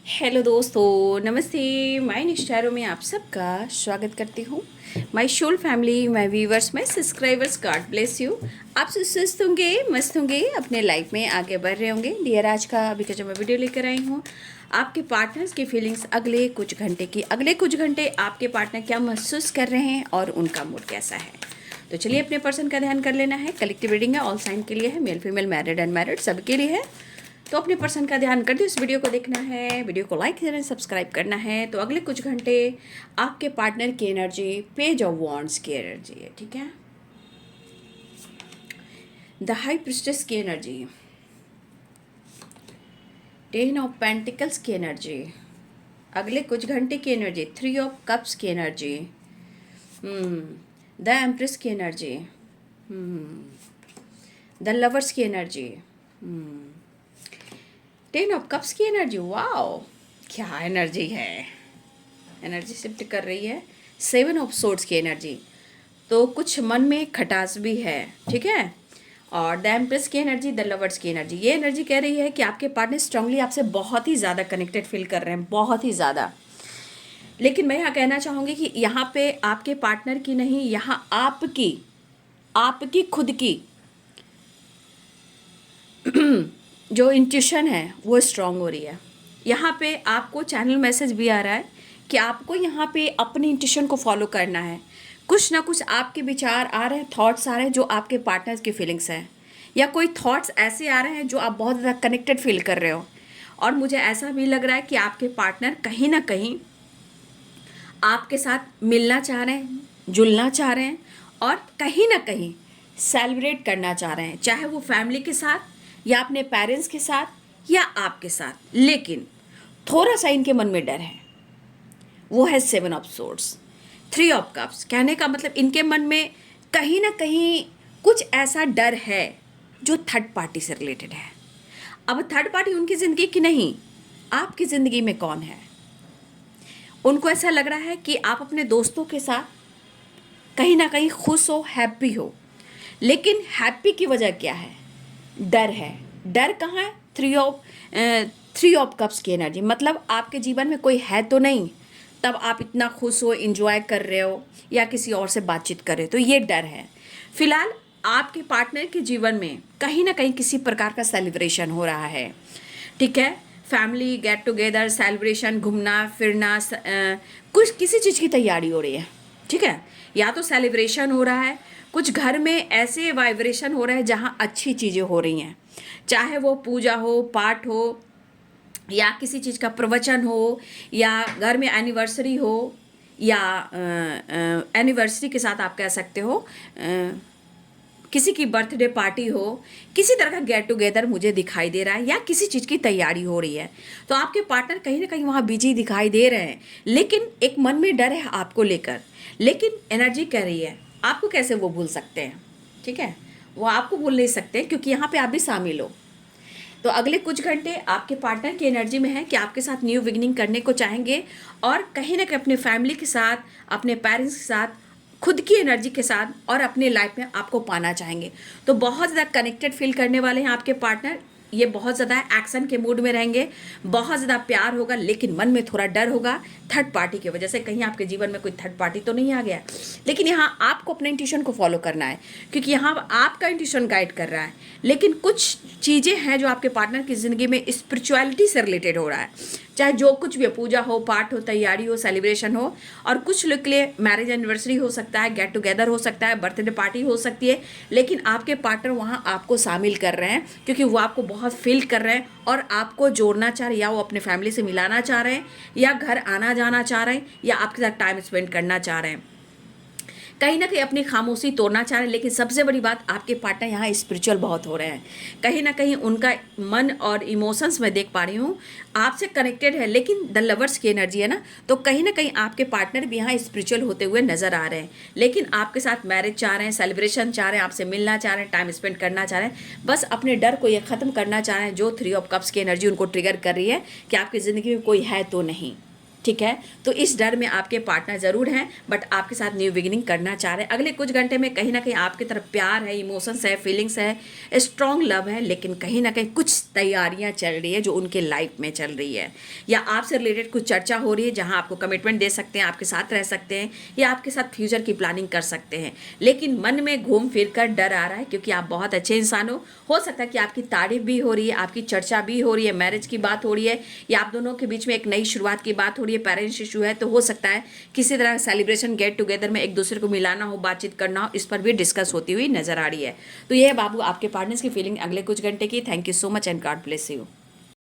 Hello दोस्तों, नमस्ते। My निष्ठारों में आप सबका स्वागत करती हूँ। My whole family, my viewers, my subscribers, God bless you. आप सब सुस्त होंगे, मस्त होंगे, अपने लाइफ में आगे बढ़ रहे होंगे। डियर, आज का अभी का जो मैं वीडियो लेकर आई हूँ, आपके पार्टनर्स की फीलिंग्स अगले कुछ घंटे आपके पार्टनर क्या महसूस कर रहे हैं और उनका मूड कैसा है। तो चलिए अपने पर्सन का ध्यान कर लेना है। कलेक्टिव रीडिंग है, ऑल साइन के लिए है, मेल फीमेल, मैरिड अनमैरिड सबके लिए है। तो अपने पर्सन का ध्यान कर दो। इस वीडियो को देखना है, वीडियो को लाइक करना है, सब्सक्राइब करना है। तो अगले कुछ घंटे आपके पार्टनर की एनर्जी, पेज ऑफ वॉन्ड्स की एनर्जी है, ठीक है। द हाई प्रिस्टेस की एनर्जी, टेन ऑफ पेंटिकल्स की एनर्जी, अगले कुछ घंटे की एनर्जी, थ्री ऑफ कप्स की एनर्जी, द एम्प्रेस की एनर्जी, द लवर्स की एनर्जी, टेन ऑफ कप्स की एनर्जी। वाओ, क्या एनर्जी है, एनर्जी शिफ्ट कर रही है। सेवन ऑफ सोर्ड्स की एनर्जी, तो कुछ मन में खटास भी है, ठीक है। और द एम्प्रेस की एनर्जी, द लवर्स की एनर्जी, ये एनर्जी कह रही है कि आपके पार्टनर स्ट्रांगली आपसे बहुत ही ज़्यादा कनेक्टेड फील कर रहे हैं, बहुत ही ज़्यादा। लेकिन मैं यहाँ कहना चाहूँगी कि यहाँ पे आपके पार्टनर की नहीं, यहाँ आपकी खुद की जो इंट्यूशन है वो स्ट्रांग हो रही है। यहाँ पे आपको चैनल मैसेज भी आ रहा है कि आपको यहाँ पे अपनी इंट्यूशन को फॉलो करना है। कुछ ना कुछ आपके विचार आ रहे हैं, थॉट्स आ रहे हैं जो आपके पार्टनर्स की फीलिंग्स हैं, या कोई थॉट्स ऐसे आ रहे हैं जो आप बहुत ज़्यादा कनेक्टेड फील कर रहे हो। और मुझे ऐसा भी लग रहा है कि आपके पार्टनर कहीं ना कहीं आपके साथ मिलना चाह रहे हैं, जुलना चाह रहे हैं, और कहीं ना कहीं सेलिब्रेट करना चाह रहे हैं, चाहे वो फैमिली के साथ या अपने पेरेंट्स के साथ या आपके साथ। लेकिन थोड़ा सा इनके मन में डर है, वो है seven of swords, three of cups. कहने का मतलब इनके मन में कहीं ना कहीं कुछ ऐसा डर है जो थर्ड पार्टी से रिलेटेड है। अब थर्ड पार्टी उनकी ज़िंदगी की नहीं, आपकी ज़िंदगी में कौन है। उनको ऐसा लग रहा है कि आप अपने दोस्तों के साथ कहीं ना कहीं खुश हो, हैप्पी हो। लेकिन हैप्पी की वजह क्या है, डर है। डर कहाँ है, थ्री ऑफ कप्स की एनर्जी, मतलब आपके जीवन में कोई है तो नहीं, तब आप इतना खुश हो, इंजॉय कर रहे हो या किसी और से बातचीत कर रहे हो, तो ये डर है। फिलहाल आपके पार्टनर के जीवन में कहीं ना कहीं किसी प्रकार का सेलिब्रेशन हो रहा है, ठीक है। फैमिली गेट टुगेदर, सेलिब्रेशन, घूमना फिरना, कुछ किसी चीज़ की तैयारी हो रही है, ठीक है। या तो सेलिब्रेशन हो रहा है, कुछ घर में ऐसे वाइब्रेशन हो रहा है जहाँ अच्छी चीज़ें हो रही हैं, चाहे वो पूजा हो, पाठ हो, या किसी चीज़ का प्रवचन हो, या घर में एनिवर्सरी हो, या एनिवर्सरी के साथ आप कह सकते हो किसी की बर्थडे पार्टी हो, किसी तरह का गेट टुगेदर मुझे दिखाई दे रहा है, या किसी चीज़ की तैयारी हो रही है। तो आपके पार्टनर कहीं ना कहीं वहाँ बिजी दिखाई दे रहे हैं, लेकिन एक मन में डर है आपको लेकर। लेकिन एनर्जी कह रही है आपको कैसे वो भूल सकते हैं, ठीक है। वो आपको भूल नहीं सकते क्योंकि यहाँ पे आप भी शामिल हो। तो अगले कुछ घंटे आपके पार्टनर की एनर्जी में है कि आपके साथ न्यू बिगिनिंग करने को चाहेंगे, और कहीं ना कहीं अपने फैमिली के साथ, अपने पेरेंट्स के साथ, खुद की एनर्जी के साथ और अपने लाइफ में आपको पाना चाहेंगे। तो बहुत ज़्यादा कनेक्टेड फील करने वाले हैं आपके पार्टनर। ये बहुत ज़्यादा एक्शन के मूड में रहेंगे, बहुत ज़्यादा प्यार होगा, लेकिन मन में थोड़ा डर होगा थर्ड पार्टी की वजह से। कहीं आपके जीवन में कोई थर्ड पार्टी तो नहीं आ गया। लेकिन यहाँ आपको अपने इंट्यूशन को फॉलो करना है, क्योंकि यहाँ आपका इंट्यूशन गाइड कर रहा है। लेकिन कुछ चीज़ें हैं जो आपके पार्टनर की ज़िंदगी में स्पिरिचुअलिटी से रिलेटेड हो रहा है, चाहे जो कुछ भी हो, पूजा हो, पाठ हो, तैयारी हो, सेलिब्रेशन हो। और कुछ लोग के लिए मैरिज एनिवर्सरी हो सकता है, गेट टुगेदर हो सकता है, बर्थडे पार्टी हो सकती है। लेकिन आपके पार्टनर वहाँ आपको शामिल कर रहे हैं क्योंकि वो आपको बहुत फील कर रहे हैं और आपको जोड़ना चाह रहे हैं, या वो अपने फैमिली से मिलाना चाह रहे हैं, या घर आना जाना चाह रहे हैं, या आपके साथ टाइम स्पेंड करना चाह रहे हैं, कहीं ना कहीं अपनी खामोशी तोड़ना चाह रहे हैं। लेकिन सबसे बड़ी बात, आपके पार्टनर यहाँ स्पिरिचुअल बहुत हो रहे हैं। कहीं ना कहीं उनका मन और इमोशंस मैं देख पा रही हूँ आपसे कनेक्टेड है। लेकिन द लवर्स की एनर्जी है ना, तो कहीं ना कहीं आपके पार्टनर भी यहाँ स्पिरिचुअल होते हुए नजर आ रहे हैं। लेकिन आपके साथ मैरिज चाह रहे हैं, सेलिब्रेशन चाह रहे हैं, आपसे मिलना चाह रहे हैं, टाइम स्पेंड करना चाह रहे हैं, बस अपने डर को ये ख़त्म करना चाह रहे हैं जो थ्री ऑफ कप्स की एनर्जी उनको ट्रिगर कर रही है कि आपकी ज़िंदगी में कोई है तो नहीं। ठीक है, तो इस डर में आपके पार्टनर ज़रूर हैं, बट आपके साथ न्यू बिगिनिंग करना चाह रहे हैं। अगले कुछ घंटे में कहीं ना कहीं आपकी तरफ प्यार है, इमोशंस है, फीलिंग्स है, स्ट्रॉन्ग लव है, लेकिन कहीं ना कहीं कुछ तैयारियां चल रही है जो उनके लाइफ में चल रही है, या आपसे रिलेटेड कुछ चर्चा हो रही है जहां आपको कमिटमेंट दे सकते हैं, आपके साथ रह सकते हैं, या आपके साथ फ्यूचर की प्लानिंग कर सकते हैं। लेकिन मन में घूम फिर कर डर आ रहा है, क्योंकि आप बहुत अच्छे इंसान हो सकता है कि आपकी तारीफ भी हो रही है, आपकी चर्चा भी हो रही है, मैरिज की बात हो रही है, या आप दोनों के बीच में एक नई शुरुआत की बात हो रही है, पेरेंट्स इशू है, तो हो सकता है किसी तरह सेलिब्रेशन गेट टुगेदर में एक दूसरे को मिलाना हो, बातचीत करना हो, इस पर भी डिस्कस होती हुई नजर आ रही है। तो ये है बाबू आपके पार्टनर्स की फीलिंग अगले कुछ घंटे की। Thank you so much and God bless you.